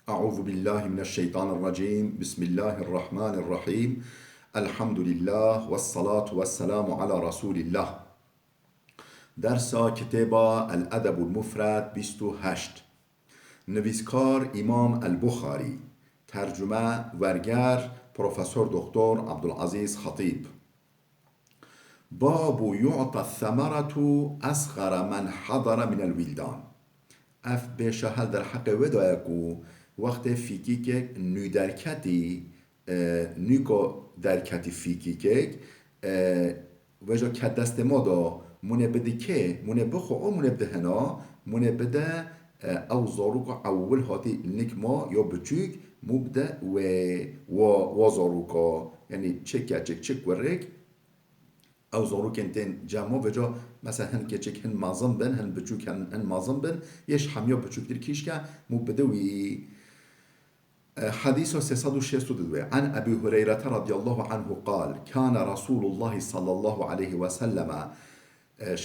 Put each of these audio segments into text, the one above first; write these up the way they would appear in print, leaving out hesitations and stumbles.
أعوذ بالله من الشيطان الرجيم بسم الله الرحمن الرحيم الحمد لله والصلاة والسلام على رسول الله. درس کتاب الادب المفرد 28. نویسکار امام البخاری، ترجمه ورگر پروفسور دکتر عبدالعزیز خطیب. باب يعطى الثمرة اصغر من حضر من الولدان. اف بشهل در حق ودایکو وقت فیکی که نو درکتی نو درکتی فیکی که وجا کد دست ما دا مونه بده که مونه بخو او مونه بده هنا مونه بده او زاروکا اول هاتی لنک ما یا بچوک مبده و زاروکا یعنی چک ورک او زاروک انتين جمع وجا مثلا هن كچك هن مازن بن هن بچوك هن مازن بن يش حميا بچوك دير كيشكا مبدوي. حديث 362 عن أبي هريرة رضي الله عنه قال كان رسول الله صلى الله عليه وسلم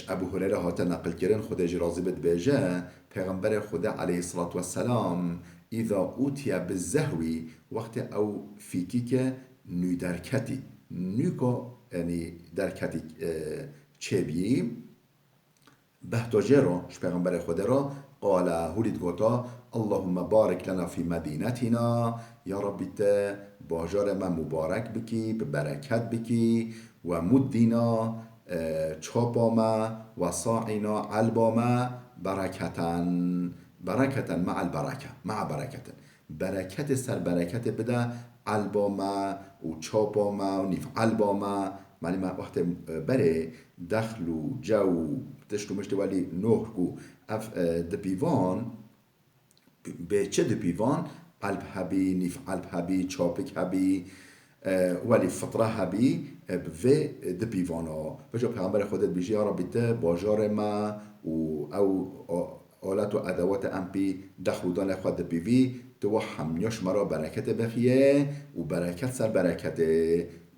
ابو هريرة هاتا نقل كرن خدا جرازي بد بيجا پیغمبر خدا عليه الصلاة والسلام إذا أوتي بالزهوي وقت أو فيكيك نو دركتي نوكو يعني دركتي چبي بهتاجه را پیغمبر خدا را قال هولید گوتا اللهم بارك لنا في مدينتنا يا رب باجار ما مبارك بكي ببركات بكي ومدنا چاپاما و صاعنا علباما بركة مع البركة مع بركة بركة سر بركة بدا علباما و چاپاما و نیف علباما معنی ما وقت بره دخل و جو تشتو مشتی ولی نهر کو اف دپیوان به چه دپیوان علب هبی نیف علب هبی چاپک هبی ولی فطره هبی و دپیوانا بجا پیغمبر خودت بیشی یا ربی ته باجار ما و او آلت و ادوات امپی دخل و دان خود دپیوی تو حمیاش مرا برکت بخیه و برکت سر برکت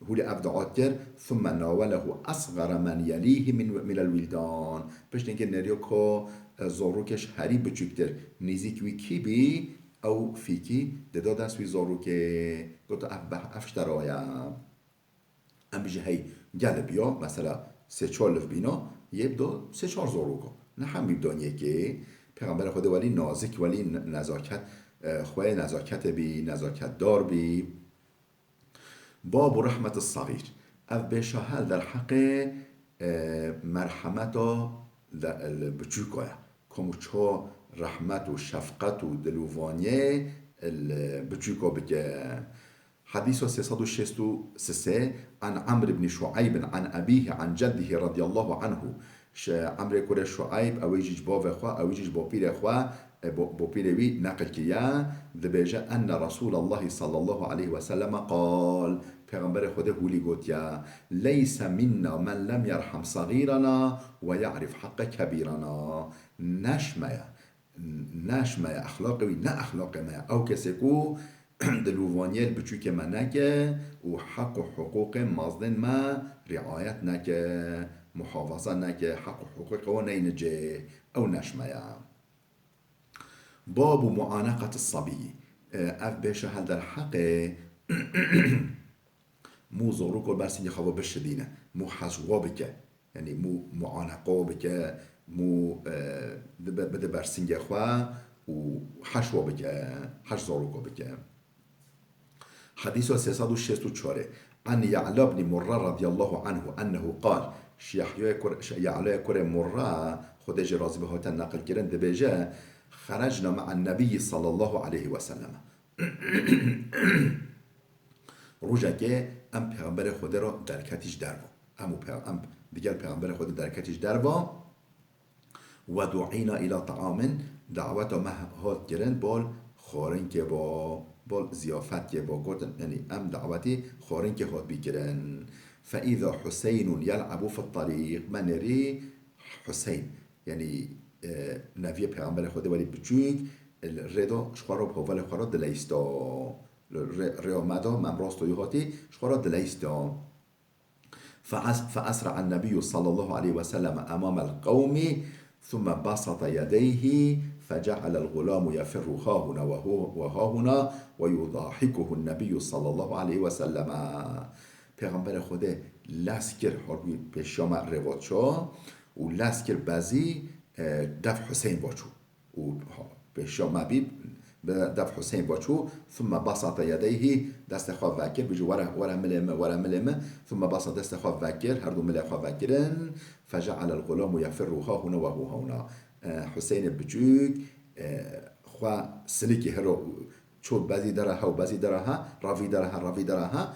هو ابدعات کرد ثم ناوله اصغر من يليه من الولدان پشت اینکه نریو که زاروکش هری بچوکتر نیزیک وی کی بی او فیکی دادا دست وی زاروکه گوتا افشترایا ام بیجه هی گل بیا مثلا 3-4 لف بینا یبدو 3-4 زاروکا نه هم بیبدانیه که پیغمبر خدا ولی نازک ولی نزاکت خواه نزاکت بی نزاکت دار بی. باب رحمة الصغير اف بشهل در حق مرحمتا بچوکایا کمو چه رحمت و شفقت و دلووانیه بچوکا بکه. حديث 363 عن عمرو بن شعيب عن أبيه عن جده رضي الله عنه عمرو كره شعيب أويجيج باف أخوة أويجيج بابير أخوة بابيروي نقل كيا ذبيجة أن رسول الله صلى الله عليه وسلم قال پیغمبر خدا هولی گوتیا ليس منا من لم يرحم صغيرنا ويعرف حق كبيرنا نشمه اخلاقی نه اخلاق ما او کسی کو دلووانیل بچو که من نکه و حق و حقوق مازدن ما رعایت نکه محافظه نکه حق و حقوق و نینجه او نشمه. باب معانقة الصبي اف بشه هل در حق مو زوروكو برسين يخوى بالشدينة مو حشوا بك يعني مو معانقة بك مو بده برسين يخوى وحشوا بك حش زوروكو بك. حديث 364 عن يعلى بن مرة رضي الله عنه أنه قال يعلى كره مرة خدج رازي بهاتا نقل كرن دبيجا خرجنا مع النبي صلى الله عليه وسلم روجا ام پیغمبر خدا را در کتیش دروا ام دیگر پیغمبر خدا در کتیش دروا و دعینا الى طعام دعوت ما هات گرن بال خورن که بال زیافت که با گوتن یعنی ام دعوتی خورن که هات بگرن فاذا حسین يلعب في الطريق من ری حسین یعنی نوی پیغمبر خدا ولی بچوک ردا شخارا بحوال خورا دلیستا ريومادا من راستو يهاتي شخورا دليستا فأسرع النبي صلى الله عليه وسلم أمام القوم ثم بسط يديه فجعل الغلام يفر ها هنا و ها هنا و یضاحکه النبی صلی الله علیه و سلم. پیغمبر خدا لسکر هاروی پیشام رواد شا و لسکر بازی دف حسین باشو و پیشام مبیب دف حسین باشو ثم بسط يديه دست خواه وکر بجو ورا ملمه ثم بسط دست خواه وکر هر دو مله خواه وکرن فجعل الغلام يفر ها هنا و ها هنا. حسین بچوک خواه سلیکی هرو چود بازی داره ها و بازی داره ها راوی داره ها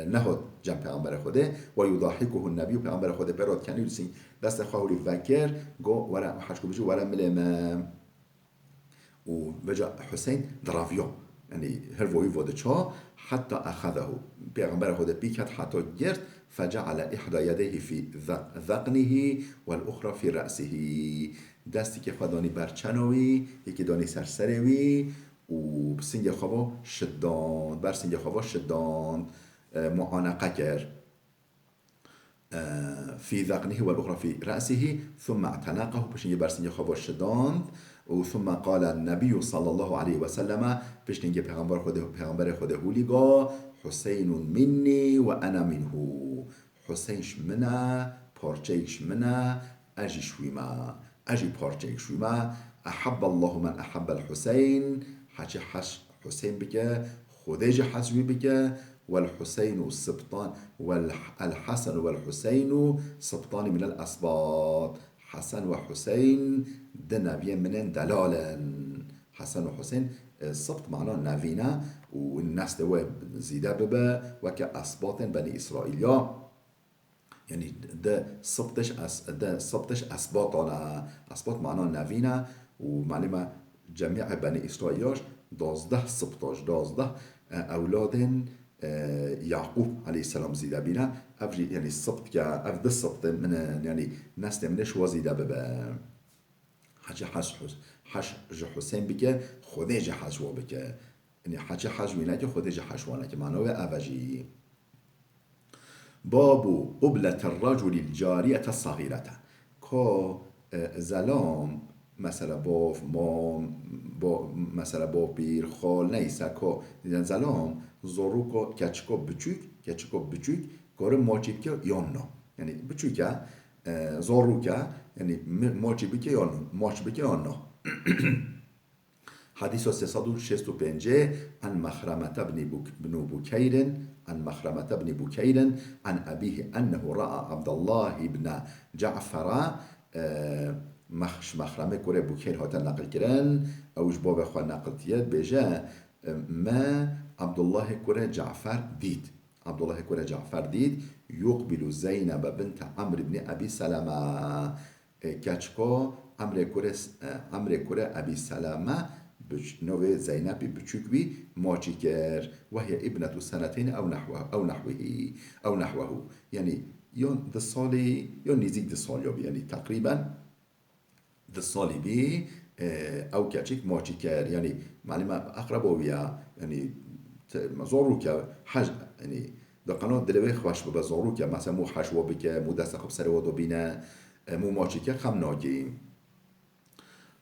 نهاد جمع پیغمبر خوده و یضاحکه النبی و پیغمبر خوده براد کنی سین دست خواهوری فکر گو ورا حشکو بجو ورا ملم و وجا حسین دراویو یعنی هر وی وده چا حتی اخذه پیغمبر خوده بیکت حتی گرد فجعل احدى يديه في ذقنه والاخرى في رأسه دستی که خدانی برچنوی یکی دانی سرسروی و سنگ خواه شدان بر سنگ خواه شدان معانقه کرد في ذقنه والأخرى في رأسه ثم اعتنقه بشنجي برسنجي خواه شدان ثم قال النبي صلى الله عليه وسلم بشنجي پیغمبر خده هولیگا حسین مني وأنا منه حسینش منه پارچهش منه اجی شویما اجی پارچه شویما احب الله من احب الحسين حاجة حسين بك خديج حسوي بك والحسين السبطان والحسن والحسين سبطان من الأسباط حسن وحسين دنبي من دلالا حسن وحسين السبط معناه نافينا والناس دوا زيدا ببا وكأسباط بني إسرائيل يعني ده سبطش أسباطنا أسباط معناه نافينا ومعلمة جميع بني إسرائيل 12 سبطاش 12 أولاد يعقوب عليه السلام زيدا بينا أفجي يعني السبط كا أفد السبط من يعني ناس منش وزيدا ببا حاجة حش حسين بك خديجة حشوا بك يعني حاجة حشوينا كي خديجة حشوانا كي معناه أفجي باب قبلة الرجل الجارية الصغيرة كو زلام مثلا مثلا با بیر خال نیسا که زلام زروکو کچکو بچوک کار ماچیب که یاننا یعنی بچوکه زروکه یعنی ماچیب که یاننا ماچیب که یاننا حديث 365 عن مخرمة بن بكير عن مخرمة بن بكير عن أبيه أنه رأى عبد الله بن جعفر مخرمه كوري بكير هاتا نقل كرن أوش باب خواه نقل تياد بجا ما عبد الله كوري جعفر ديد يقبل زينب بنت عمرو بن أبي سلمة كاتشكو عمرو كوري أبي سلمة نوع زينب بچوك بي ماچي كر وهي ابنة سنتين أو نحوه يعني يون ده سالي يون نزيك ده سالي يعني تقريبا ده سالي بي أو كاتشيك ماچي كر يعني معلمة أقربه بيا يعني مزارو كحج يعني ده قناة دلوي خوش ببا زارو مثلا مو حشوا بك مو دست خب سر ودو بينا مو ماچي كر خم ناجي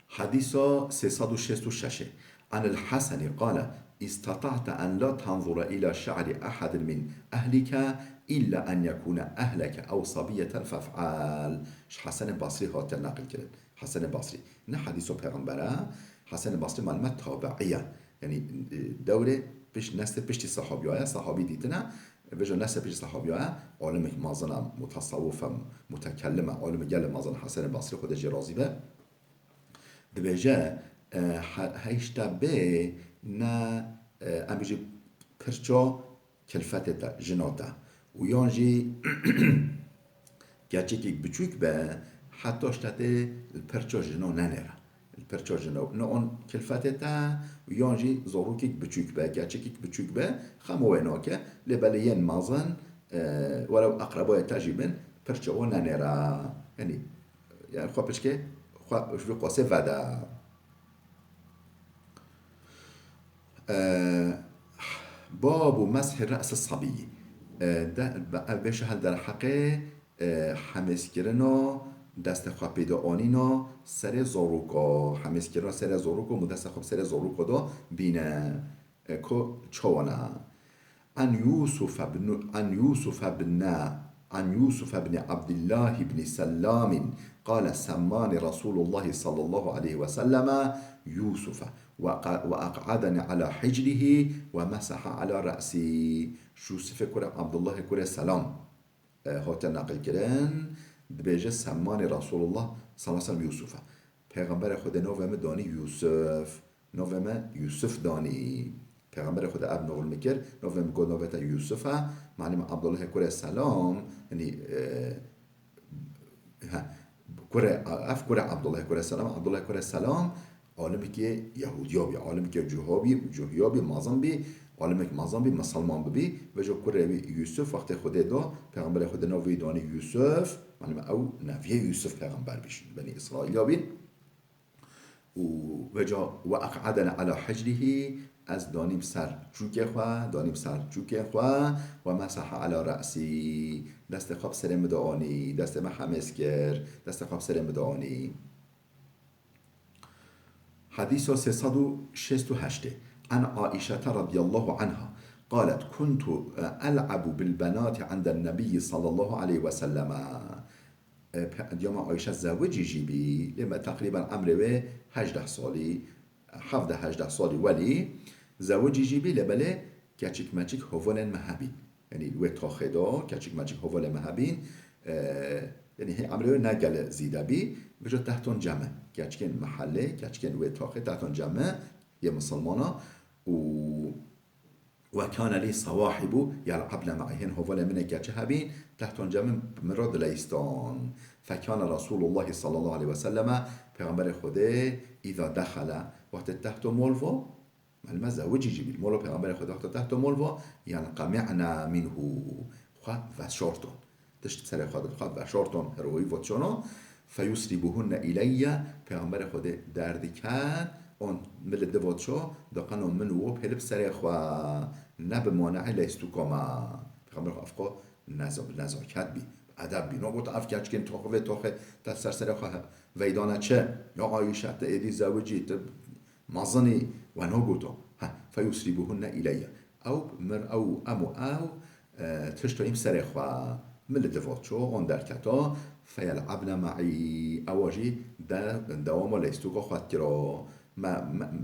حديث 366 عن الحسن قال استطعت أن لا تنظر إلى شعر أحد من أهلك إلا أن يكون أهلك أو صبية فافعل حسن بصري هات النقل كده حسن بصري نه حديث پیغمبره حسن بصري معلومات تابعية يعني دوره بيش نسل بيشتي صحابي ديتنا بيجو نسل بيش صحابي عالم مازن متصوف متكلم عالم جل مازن حسن بصري خود جرازي به دبجه هشتا به نه امبیجی پرچا کلفت جناتا و یانجی گچه که بچوک به حتی اشتاته پرچا جنا ننره الپرچا جنا نه اون کلفت تا و یانجی زارو که بچوک به گچه که بچوک به خموه ناکه لبلیین مازن ولو اقربای تجیبن پرچا و ننره یعنی خواه که شو قاسه ودا باب مسح رأس الصبي ده بشه هل در حقه حمس کرنا دست خواه پیدا آنینا سر زاروکا همیسکرا سر زاروکا مدست خواه سر زاروکا دا بینه که چوانا عن يوسف بن عبد الله بن سلام قال سماني رسول الله صلى الله عليه وسلم يوسف وأقعدني على حجره ومسح على رأسي يوسف كره عبد الله كره سلام هات نقل کرن بيجه سماني رسول الله صلى الله عليه وسلم يوسف پیغمبر خود نوفم دانی یوسف نوفم یوسف دانی پیغمبر خود اب نقل میکر نوفم گود نوفت یوسف معنی عبدالله کره سلام یعنی کره اف کره عبدالله کره سلام عبدالله کره سلام عالمی که یهودیابی عالمی که جوهیابی مازن بی عالمی که مازن بی مسلمان بی و جو کره یوسف وقت خود دا پیغمبر خود نوی دانی یوسف معنی او نوی یوسف پیغمبر بیشن بنی اسرائیل و اقعدنا على حجره از دانیم سر چوک خواه و مسح على رأسی دست خواب سرم دعانی دست ما حمس کرد دست خواب سرم دعانی حديث 368 عن عائشة رضي الله عنها قالت كنت ألعب بالبنات عند النبي صلى الله عليه وسلم ديما عائشة زوجي جيبي لما تقريبا عمره به 18 سالي 18 سالي ولي زوجي جيبي لبله كاتشيك ماتشيك هوفولن مهابين يعني وتاخدا كاتشيك ماتشيك هوفولن مهابين يعني هي عمره نقل زيدا بي بجا تحتون جمع كاتشكن محله كاتشكن وتاخد تحتون جمع يا مسلمانا وكان لي صواحب يلعبن معهن هوفولن من كاتشهابين تحتون جمع مراد ليستان فكان رسول الله صلى الله عليه وسلم پیغمبر خدا اذا دخل وقت تحت مولفو معلومه زوجي جيبي مولو پیغمبر خدا وقت تحت مولفو ينقمعنا منه خواه و شورتون تشت سر خواه و شورتون هروی وچونو فيسربهن الي پیغمبر خدا دردی کرد اون مل دواتشو دقنو من و پلب سر خواه نب مانع لیستو کما پیغمبر خدا افقا نزاکت بی ادب بی نو گفت اف کچکن توخه تا سر خواه ویدانه چه یا عایشه تا ایدی زوجی تا مازنی و نو گوتو فیسربهن الی او مر او امو او تشتو ایم سر خواه مل دواتشو اون درکتا فیلعبن معی اواجی دوام لیستو که خواهد کرا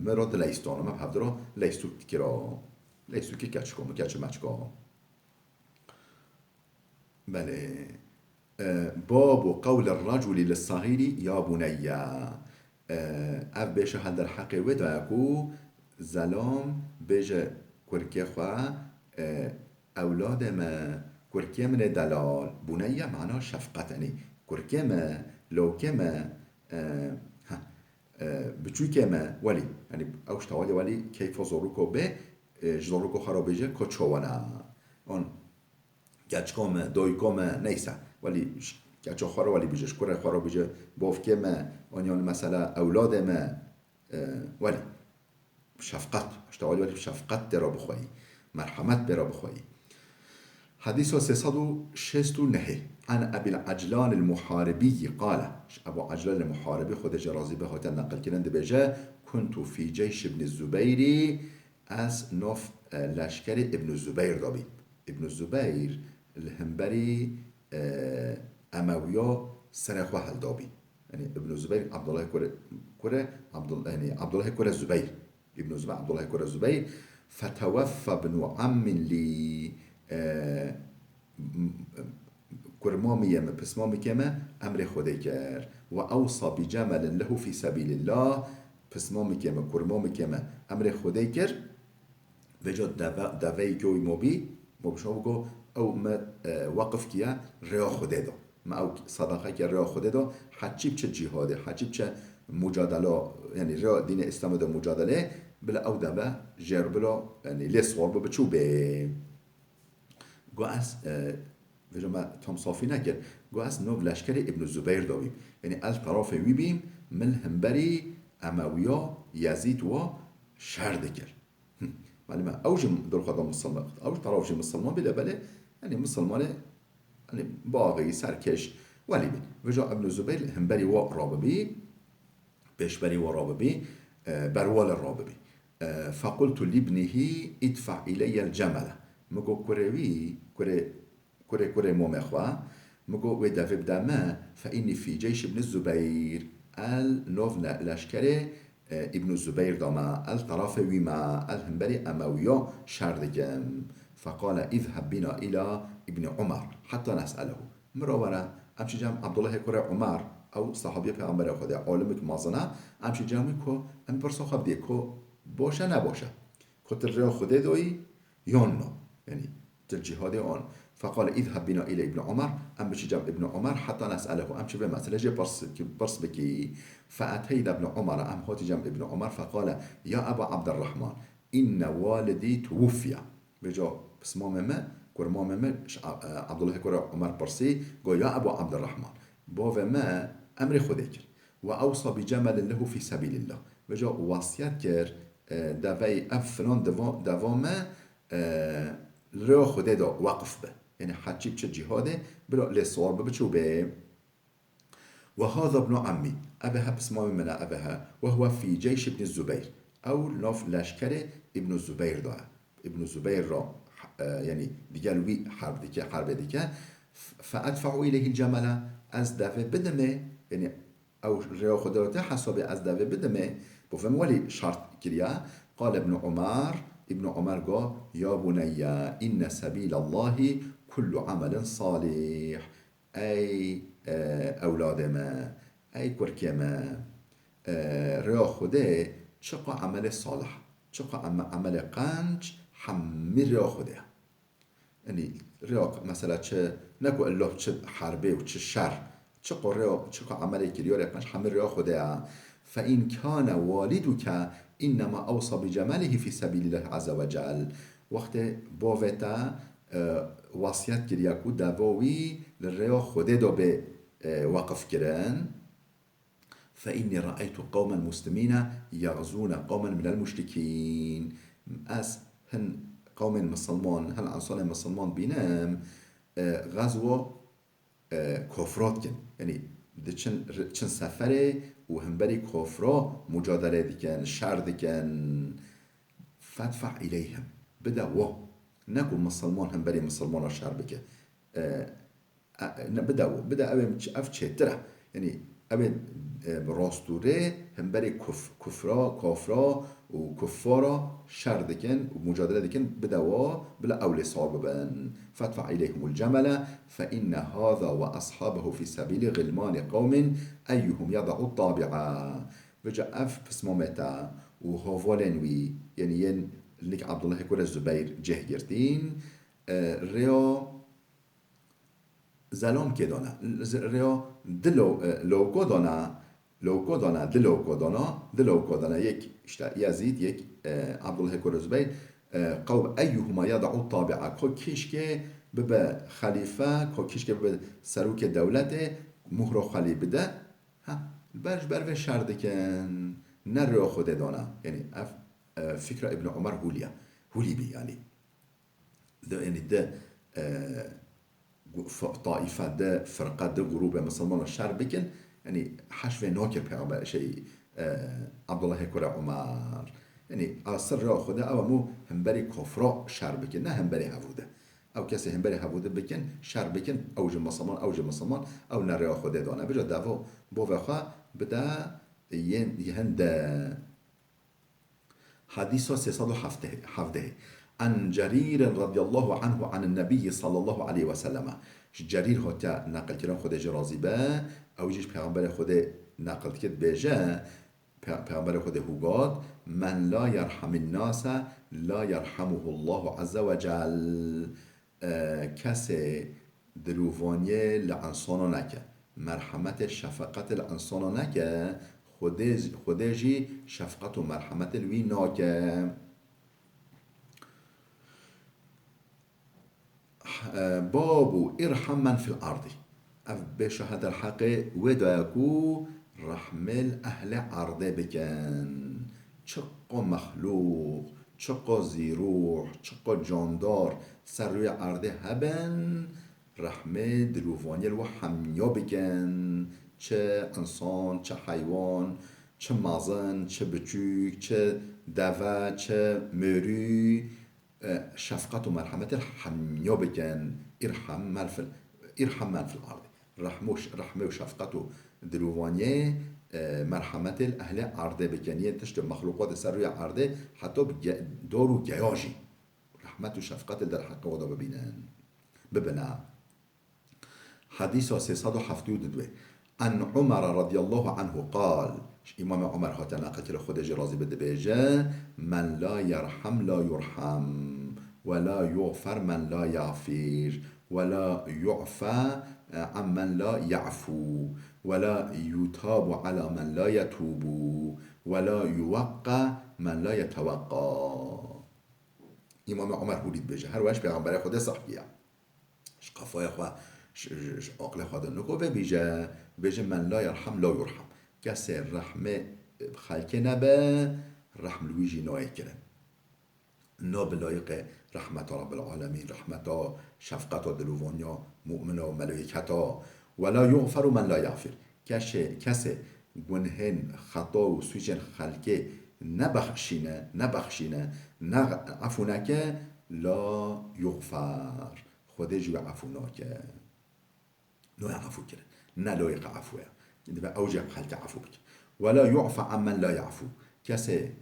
مراد لیستانو ما بحفظ لیستو کرا لیستو که کچ مچکا بله باب قول الرجل للصغير يا بني اف بيشه هل در حق وداكو زلام بيجه كركي خواه اولاد ما كركي من دلال بني معناه شفقت يعني كركي ما لو كما بچوی که ما ولی یعنی اوش توالی ولی کیف زوروکو به زوروکو خرابیجه کچوانا اون گچکام دویکام نیسه ولی گچا خرا ولی بیجش کره خرا بیجه باف که ما آنیان مثلا اولاد ما ولی شفقت اشتوالی ولی شفقت درا بخوایی مرحمت درا بخوایی حديث 369 عن أبي العجلان المحاربي قال أبو عجلان المحاربي خد جرازي به نقل كنند بجا كنت في جيش ابن الزبير أس نوف لشكر ابن الزبير دابي ابن الزبير الهمبري أمويا سنخوة هل دابي يعني ابن الزبير عبد الله كره عبد الله كره الزبير ابن الزبير عبد الله كره الزبير فتوفى ابن عم لي کرمامی پسمامی که ما امر خودی کرد و اوصا بجمل له فی سبیل الله پسمامی که ما کرمامی که ما امر خودی کرد و جا دوایی که ما بشما بگو او ما وقف کیا ریا خوده دا ما او صدقه که ریا خوده دا حجیب چه جهاده حجیب چه مجادله یعنی ریا دین اسلام دا مجادله بلا او دبا جر بلا یعنی لسوار بچو به گو از وجه ما تام صافی نکرد گو از نو لشکر ابن زبیر دابیم یعنی از طرف وی بیم من همبری امویا یزید و شرد کرد معلومه اوج دل خدا مسلمان اوج طرف مسلمان بله بله یعنی مسلمان یعنی باقی سرکش ولی بین وجا ابن زبیر هم بری و راببی بيش بري وراببي بروال الراببي فقلت لابنه ادفع إلي الجمل مگو كوريوي كوري مومخوا مگو ودا في بدما فإني في جيش ابن الزبير النوف لشكري ابن الزبير داما الطرف وما الهمبري أمويا شردكم فقال اذهب بنا إلى ابن عمر حتى نسأله مراورا أمشي جام عبد الله كوري عمر او صحابی پیامبر خدا عالم که مازنه امشی جمعی که ام پرسا خب دیگه که باشه نباشه که تر خدا دوی یا نه یعنی تر جهاد آن فقال اذهب بنا الى ابن عمر ام بشي جمع ابن عمر حتى نسأله ام شي بمثله جي برس بكي فأتينا ابن عمر ام هاتي جمع ابن عمر فقال يا ابا عبد الرحمن ان والدي توفي بجا بسمام ما كرمام ما عبد الله كر عمر برسي قال يا ابو عبد الرحمن باو ما امر خدا کرد و اوصى بجمل له في سبيل الله و جا وصیت کرد دوای افلان دوام رو خدا دا وقف به یعنی حجی چه جهاده بلا لسوار بچو به و هذا ابن عمي ابها بسمام من ابها وهو في جيش ابن الزبير او ناف لشکر ابن الزبير دا ابن الزبير را يعني دیگلوی حرب دیگه فادفع اليه الجمل از دفع بدمه یعنی او ریا خدا حساب از دفع بدمه بفهم ولی شرط کریا قال ابن عمر قال يا بني إن سبيل الله كل عمل صالح أي أولاد ما أي كركي ما ریا خدا چقا عمل صالح چقا عمل قنج حمي ریا خدا یعنی ریا مثلا چه نکو الله چه حربه و چه شر چقا ریا چقا عمل کریا ریا قنج حمي ریا خدا فإن كان والدك إنما أوصى بجماله في سبيل الله عز وجل وقت باوتا وصیت کریا کو دواوی لریا خدا دو به وقف کرن فإني رأيت قوما مسلمين يغزون قوما من المشركين أس هن قوم مسلمان هن عنصار مسلمان بينام غزو كفرات كن يعني ده چن سفره و هم بری کفرا مجادله دیکن شر دیکن فدفع الیهم بده و نکو مسلمان هم بری مسلمان را شر بکه بده اوه اف چهتره یعنی اوه راستوره هم بری کفرا و کفارا شر دیکن و مجادله دیکن بده و بلا اول صعب بن فادفع إليهم الجمل فإن هذا وأصحابه في سبيل غلمان قوم أيهم يضع الطابعة وجاء أف بسمومتا وهوفولنوي يعني ين لك عبد الله كور الزبير جه جرتين ريا زلام كدانا ريا دلو كدانا دلو كدانا يك يزيد يك عبد الله كور الزبير قوم أيهما يضع الطابعة كو كيشكي ببا خليفة كو كيشكي ببا سروك دولته مهر خلي بده ها البرج بروي شرد كان نرو خود دانا يعني فكرة ابن عمر هولي بي يعني ده يعني ده طائفة ده فرقة ده جروب مسلمان الشر بكن يعني حشوة نوكر بيعمل شيء عبد الله كور عمر يعني اثر را خدا او مو همبری کفرا شر بکن نه همبری هفوده او کسی همبری هفوده بکن شر بکن اوج مسلمان او نریا خدا دانه بجا دوا بوخا بده یهند حديث 307 عن جرير رضي الله عنه عن النبي صلى الله عليه وسلم جرير هتا نقل كرام خدا جرازي با او جيش پیغمبر خدا نقل كد بجا پیغمبر خدا هوگاد من لا يرحم الناس لا يرحمه الله عز وجل کسی دلووانی لانسانو نکه مرحمت شفقت لانسانو نکه خدا جی شفقت و مرحمت الوی ناکه بابو ارحم من في الارض اف بشهد الحق وداكو رحمل اهل عرضه بکن چقا مخلوق چقا زیروح چقا جاندار سر روی عرضه هبن رحمه دلوفانیل و همیا بکن، چه انسان، چه حیوان، چه مازن، چه بچوک، چه دوه، چه مری، شفقت و مرحمت همیا بکن. ارحم من فی الارض. رحمه و شفقت و دلوفانیه مرحمت اهل عرضه بکن، یه تشت مخلوقات سر روی عرضه حتی دار و گیاجی رحمت و شفقت در حق ودا ببینن. حديث 372 عن عمر رضي الله عنه قال، امام عمر هات ناقل خودش راضي بده بيجا، من لا يرحم لا يرحم ولا يغفر من لا يغفر ولا يعفى عمن لا يعفو ولا يتاب على من لا يتوب ولا يوقى من لا يتوقى. امام عمر هولید بيجا هر واش پیغمبر خدا صحبیه قفای خواه عقل خود نکو بیجه من لا يرحم لا يرحم. کسی رحمه خلکه نبه رحم لویجی نایه کرن ناب لایق رحمت رب العالمین، رحمت شفقت دلوانیا مؤمن و ملائکتا. ولا یغفر من لا یغفر. کسی گنهن خطا و سویجن خلکه نبخشینه عفو نکه لا یغفر خودش عفو ناکه نوع عفو کرد نه لایق عفوه و اوجب خلق عفو بکن. ولا يعفى عمن لا يعفو. کسی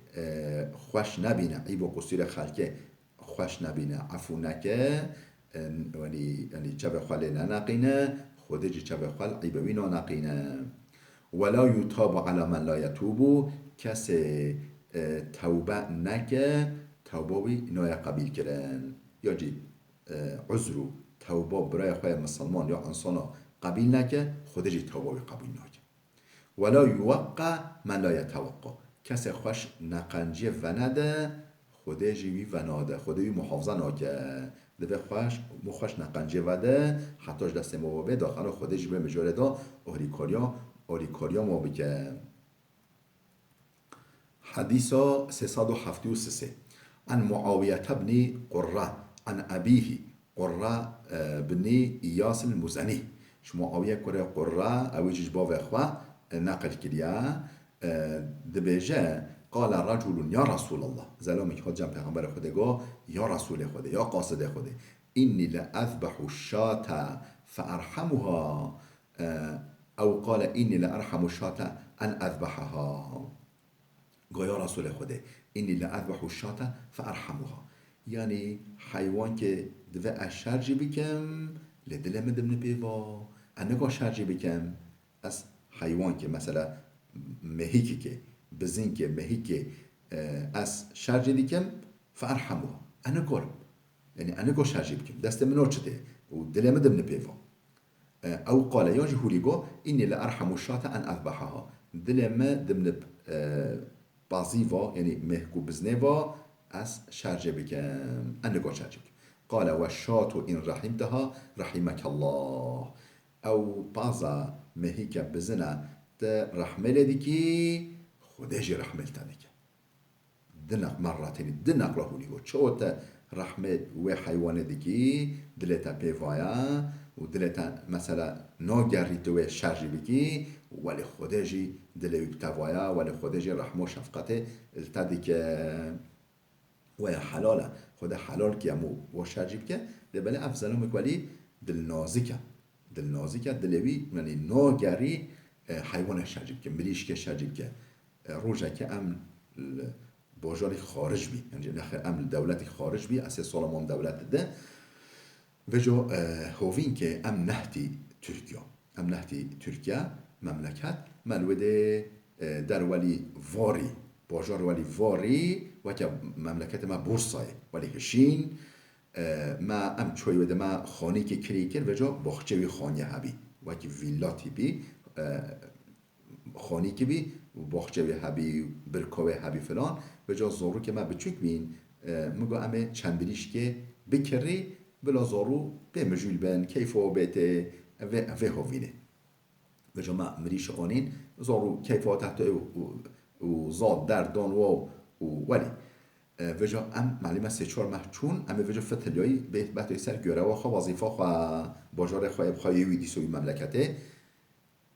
خوش نبینه عیب و قصیر خلقه خوش نبینه عفو نکه یعنی چه خاله ننقینه خودش چه خال عیبوی ننقینه. ولا يتاب على من لا يتوب. کسی توبه نکه توبه نای قبیل کرن یا جی عذر و توبه برای خواه مسلمان یا انسان قبیل نکه خودش توبه قبیل نکه. ولا یوقع من لا یتوقع. کسی خوش نقنجی و نده خودش وی و ناده خودش محافظه نکه دوی خوش نقنجی و ده حتیش دست موابه داخل خودش به مجال دا اوریکاریا ما بکه. حديث 373 عن معاوية بن قرة عن أبيه قرة بن إياس المزني. معاوية قرة أويج باب إخوة نقل كريا دبيجا قال رجل يا رسول الله زلامك خود جمع پیغمبر خدا يا رسول خدا يا قاصد خدا إني لأذبح الشاة فأرحمها أو قال إني لأرحم الشاة أن أذبحها. گویا رسول خوده اینی لأذبح الشاة فأرحمها. یعنی حیوان که دوه اشرجی بکم لدلم دمن پیوا انگاه شرجی بکم از حیوان که مثلا مهیکی که بزین که مهیکی از شرجی بکم فأرحمها انگاه یعنی انگاه شرجی بکم دست منو چده و دلم دمن پیوا. او قال یا جهولیگو اینی لأرحم الشاة ان اذبحها دلم دمن بازیوا یعنی مهکو بزنیوا از شرجه بکم انگاه شرجه بکم. قال والشاة إن رحمتها رحمك الله. او بازا مهیک بزنه ده رحمه لدیکی خودش رحمه لدیکی دنق مرتين دنق راهوليگو چوت رحمه و حیوان دیکی دلتا پیوایا و دلتا مثلا ناگری تو شرجی بکی ولی خودجی دلی بتوایا ولی خودجی رحمه و شفقت التدی که و حلاله خود حلال که امو و شرجی بکه دبله افضل مکولی دل نازکه دلوی یعنی ناگری حیوان شرجی بکه مریش که شرجی بکه روزه که ام باجاری خارج بی یعنی نخیر ام دولت خارج بی اسی سالمان دولت ده و جو هوین که ام نهتی ترکیه مملکت ملوده در ولی واری باجار ولی واری و که مملکت ما بورسای ولی هشین ما ام چوی وده ما خانی که کری کرد و جو باخچه خانی هبی و که ویلاتی بی خانی که بی باخچه هبی برکاوه هبی فلان و جا زارو که ما بچوک بین مگو امه چند بریش که بکری بلا زارو به مجول بین کیف و بیته و هاوینه و جا ما مریش آنین زارو کیف و تحت و زاد در دان و ولی وجا ام معلومه سه چهار ماه چون ام وجا فتلیای بهت سر گوره و خو وظیفه خو باجار خو بخوای ویدی سوی مملکته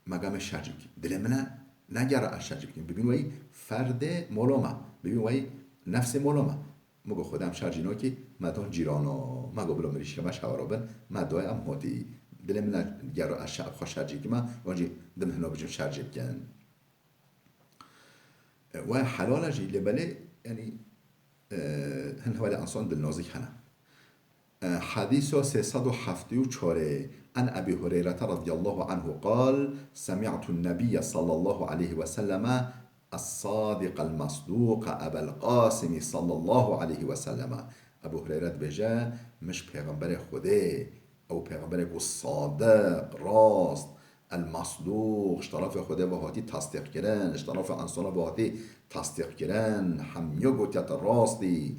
مقام شجیک دل منه نگره از شجیک ببین وای فرد مولومه ببین وای نفس مولومه مگه خودم شرجینا که مدان جیرانا مگه بلا مریش که مش هوارابن مدای ام هاتی دل منه گره از شعب خو شجیک ما وانجی دم هنا بجم شرجیک کن و حلال جی لبله يعني هن هوالي انسان دلنازك هنا حديث 374 عن أبي هريرة رضي الله عنه قال سمعت النبي صلى الله عليه وسلم الصادق المصدوق أبا القاسم صلى الله عليه وسلم أبو هريرة بجا مش پیغمبر خده أو پیغمبر الصادق راست المصدوق اشتراف خدا و هاتی تصدیق کردن اشتراف انسان و هاتی تصدیق کردن همیو گوتیت راستی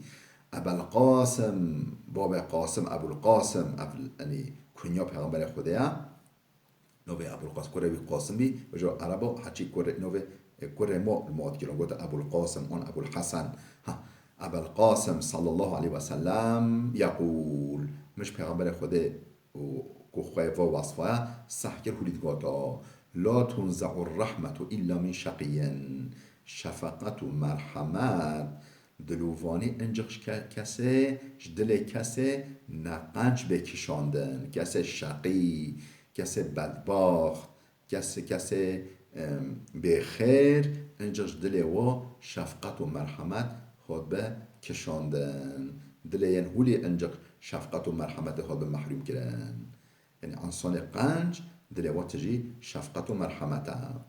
ابوالقاسم باب قاسم ابوالقاسم یعنی کنیا پیغمبر خدا نوی ابوالقاسم کره بی قاسم بی و جو عربا حچی کره نوی کره ما المواد کلون گوت ابوالقاسم اون ابوالحسن ابوالقاسم صلی الله علیه و سلم یقول مش پیغمبر خدا كخوي وصفه سحكر هوليت قاطا لا تنزع الرحمة إلا من شقي شفقة مرحمت دلووانی انجقش کسی جدل کسی نقنج بکشاندن کسی شقی کسی بدبخت کسی بخیر انجقش دل و شفقت و مرحمت خود به کشاندن دل ین هولی انجق شفقت و مرحمت خود به محروم کردن يعني انسان قنج دلوات تجي شفقة ومرحمة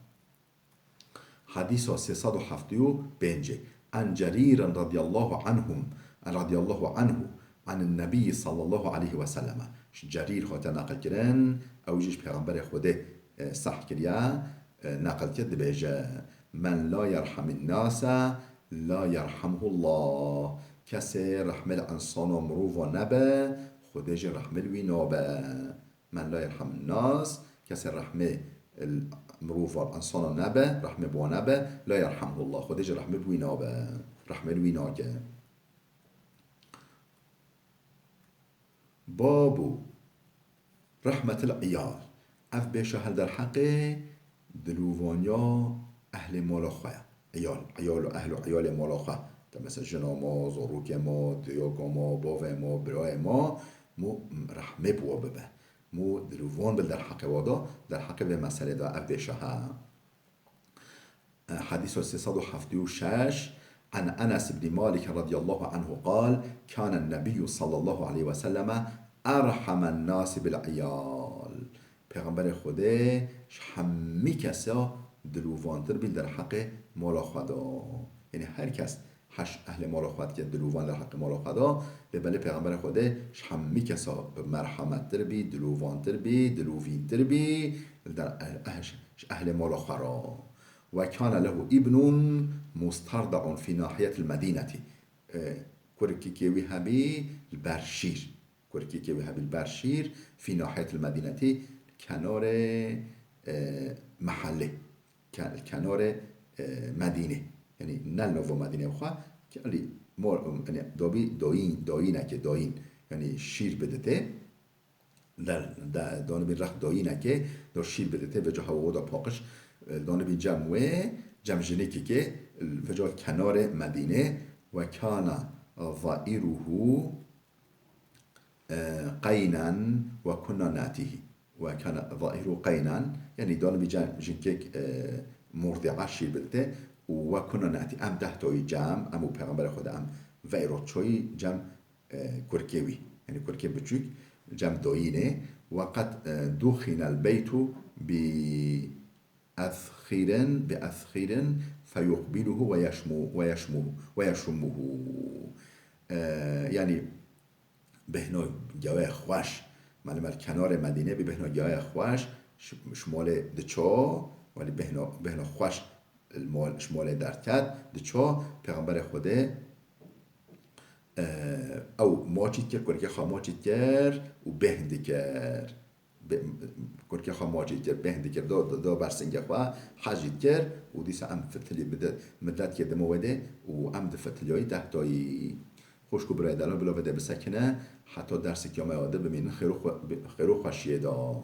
حديث 370 بنجي عن جرير رضي الله عنه عن النبي صلى الله عليه وسلم جرير خاطر نقل كرن او جيش پیغمبر خوده صح كريا نقل كد بيجا من لا يرحم الناس لا يرحمه الله كسي رحمل انسان ومروف ونبا خودش رحمل وينابا من لا يرحم الناس كسي رحمه المروف والانسان نبا رحمه بو نبا لا يرحمه الله خودش رحمه بوينابا رحمه الويناكه بابو رحمة العيال اف بيشا هل در حق دلووانيا اهل مالا خواه عيال و اهل و عيال مالا خواه مثل جنا ما زروک ما دیاکا ما باو ما برای ما مو رحمه بوا ببه مو دلووان بل در حق وادا در حق به مسئله دا اف بيشا حديث 376 عن أنس بن مالك رضي الله عنه قال كان النبي صلى الله عليه وسلم أرحم الناس بالعيال پیغمبر خوده همه کسا دلووانتر بیل در حق مالا خدا یعنی هر کس اهل مالا خدا که دلووان در حق مالا خدا بله پیغمبر خوده همه کسا مرحمتتر بی دلووانتر بی دلووینتر بی در اهل مالا خدا وكان له ابن مسترضع في ناحية المدينة كوركي كيوي هبي البرشير كوركي كيوي هبي البرشير في ناحية المدينة کنار محله کنار مدینه یعنی نه نوو مدینه بخواه که علی یعنی داینه که داین یعنی شیر بدته در دانه رخت داینه که در شیر بدته و جا هوا دا پاقش دانه بی جمع جنیکی که وجا کنار مدینه و کان ظائره قینا و کنا ناتیه و کان ظائره قینا یعنی دانه بی جمع جنیک مرضعه شیر بدته و کنا ناتی ام ده تایی جمع امو پیغمبر خود ام ویرات چوی جمع کرکیوی یعنی کرکی بچوک جمع داینه و قد دخن البيت بأثخير فيقبله ويشمه يعني بهنا جوای خوش معلومه کنار مدینه به بهنا جوای خوش شمال دچا ولی بهنا خوش شمال درکت دچا پیغمبر خوده او ماچید کرد که خواه ماچید کرد و بهندی کرد کرد که خواهم واجد کرد بهندی کرد دا برسنگه خواه حجید کرد و دیسا ام فتلی بده مدت کرده موده و ام دفتلیای تحتایی خوشکو برای دلان بلا بده بسکنه حتی درس کیامه آده بمین خیرو خوشیه دا